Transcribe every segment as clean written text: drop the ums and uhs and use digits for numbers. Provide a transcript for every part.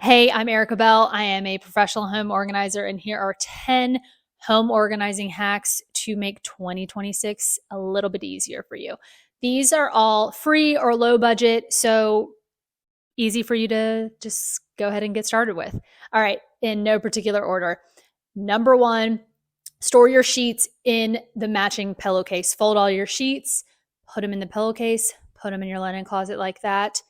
Hey, I'm Erica Bell. I am a professional home organizer, and here are 10 home organizing hacks to make 2026 a little bit easier for you. These are all free or low budget, so easy for you to just go ahead and get started with. All right, in no particular order. Number one, store your sheets in the matching pillowcase. Fold all your sheets, put them in the pillowcase, put them in your linen closet like that.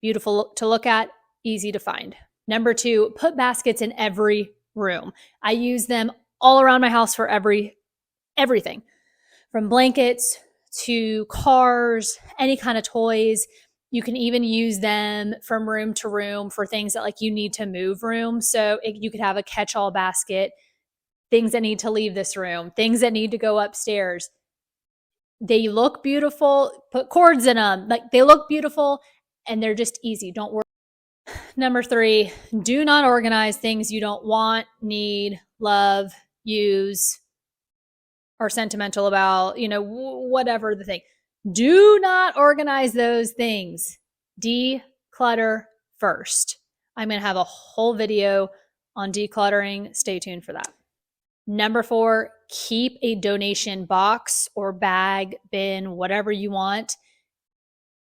Beautiful to look at, easy to find. Number two, put baskets in every room. I use them all around my house for everything from blankets to cars, any kind of toys. You can even use them from room to room for things that like you need to move room. So you could have a catch-all basket, things that need to leave this room, things that need to go upstairs. They look beautiful. Put cords in them. Like they look beautiful and they're just easy. Don't worry. Number three, do not organize things you don't want, need, love, use, or sentimental about, whatever the thing. Do not organize those things. Declutter first. I'm going to have a whole video on decluttering. Stay tuned for that. Number four, keep a donation box or bag, bin, whatever you want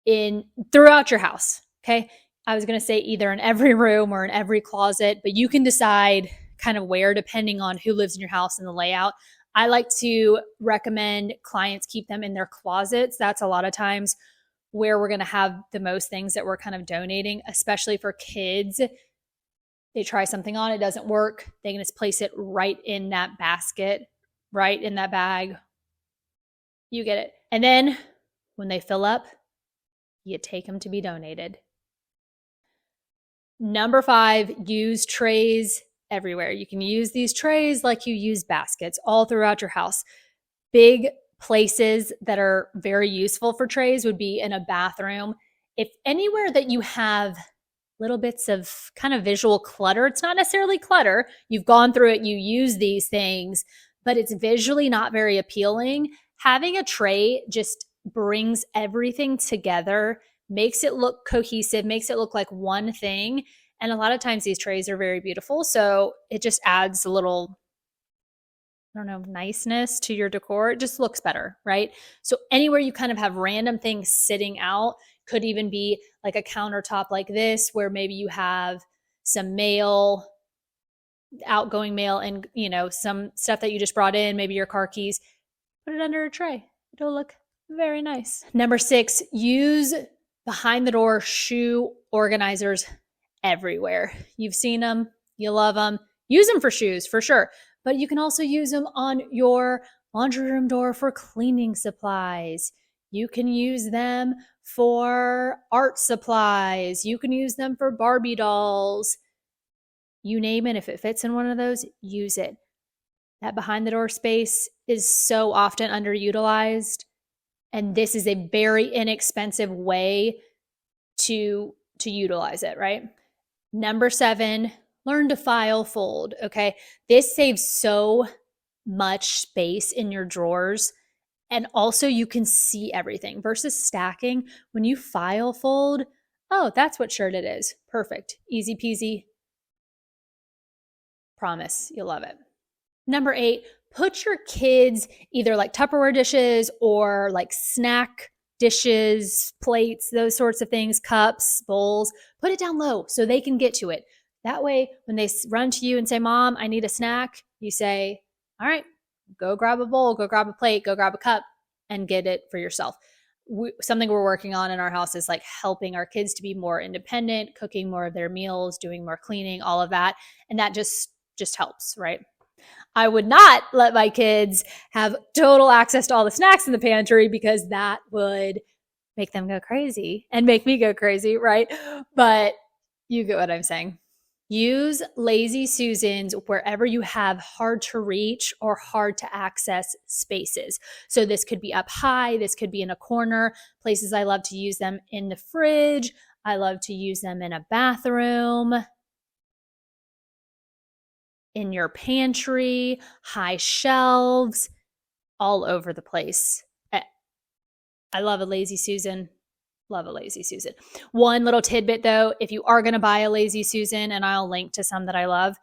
in throughout your house. Okay. I was going to say either in every room or in every closet, but you can decide kind of where depending on who lives in your house and the layout. I like to recommend clients keep them in their closets. That's a lot of times where we're going to have the most things that we're kind of donating, especially for kids. They try something on, it doesn't work. They can just place it right in that basket, right in that bag. You get it. And then when they fill up, you take them to be donated. Number five, use trays everywhere. You can use these trays like you use baskets all throughout your house. Big places that are very useful for trays would be in a bathroom. If anywhere that you have little bits of kind of visual clutter, it's not necessarily clutter. You've gone through it, you use these things, but it's visually not very appealing. Having a tray just brings everything together, makes it look cohesive, makes it look like one thing. And a lot of times these trays are very beautiful. So it just adds a little, niceness to your decor. It just looks better, right? So anywhere you kind of have random things sitting out, could even be like a countertop like this, where maybe you have some mail, outgoing mail, and some stuff that you just brought in, maybe your car keys, put it under a tray. It'll look very nice. Number six, use behind the door shoe organizers everywhere. You've seen them, you love them. Use them for shoes for sure, but you can also use them on your laundry room door for cleaning supplies. You can use them for art supplies. You can use them for Barbie dolls. You name it. If it fits in one of those, use it. That behind the door space is so often underutilized. And this is a very inexpensive way to utilize it, right? Number seven, learn to file fold, okay? This saves so much space in your drawers. And also you can see everything versus stacking. When you file fold, oh, that's what shirt it is. Perfect. Easy peasy. Promise you'll love it. Number eight, put your kids either like Tupperware dishes or like snack dishes, plates, those sorts of things, cups, bowls, put it down low so they can get to it. That way, when they run to you and say, Mom, I need a snack, you say, all right, go grab a bowl, go grab a plate, go grab a cup, and get it for yourself. Something we're working on in our house is like helping our kids to be more independent, cooking more of their meals, doing more cleaning, all of that. And that just helps, right? I would not let my kids have total access to all the snacks in the pantry because that would make them go crazy and make me go crazy, right? But you get what I'm saying. Use Lazy Susans wherever you have hard to reach or hard to access spaces. So this could be up high, this could be in a corner. Places I love to use them in the fridge. I love to use them in a bathroom, in your pantry, high shelves, all over the place. I love a Lazy Susan. Love a Lazy Susan. One little tidbit though, if you are going to buy a Lazy Susan, and I'll link to some that I love,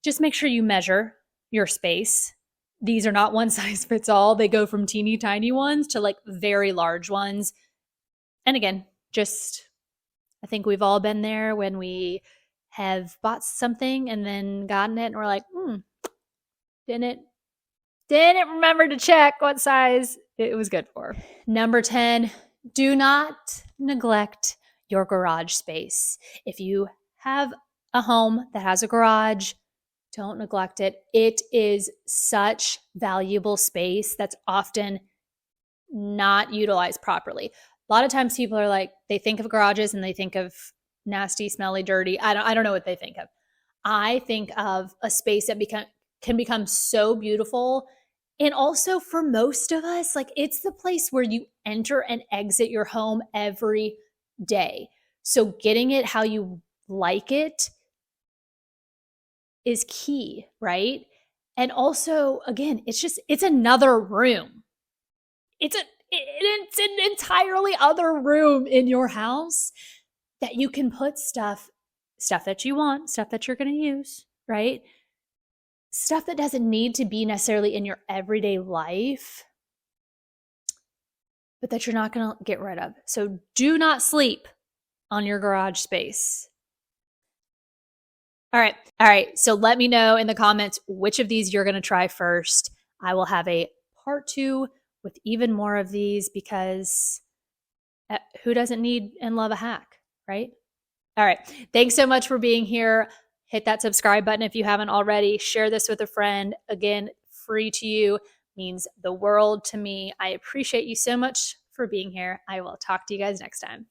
just make sure you measure your space. These are not one size fits all. They go from teeny tiny ones to like very large ones. And again, just I think we've all been there when we have bought something and then gotten it and we're like, didn't remember to check what size it was good for. Number 10, do not neglect your garage space. If you have a home that has a garage, don't neglect it. It is such valuable space that's often not utilized properly. A lot of times people are like, they think of garages and they think of nasty, smelly, dirty. I don't know what they think of. I think of a space that can become so beautiful. And also for most of us, like it's the place where you enter and exit your home every day. So getting it how you like it is key, right? And also, again, it's another room. It's an entirely other room in your house that you can put stuff that you want, stuff that you're going to use, right? Stuff that doesn't need to be necessarily in your everyday life, but that you're not going to get rid of. So do not sleep on your garage space. All right. So let me know in the comments which of these you're going to try first. I will have a part 2 with even more of these because who doesn't need and love a hack, right? All right. Thanks so much for being here. Hit that subscribe button if you haven't already. Share this with a friend. Again, free to you, means the world to me. I appreciate you so much for being here. I will talk to you guys next time.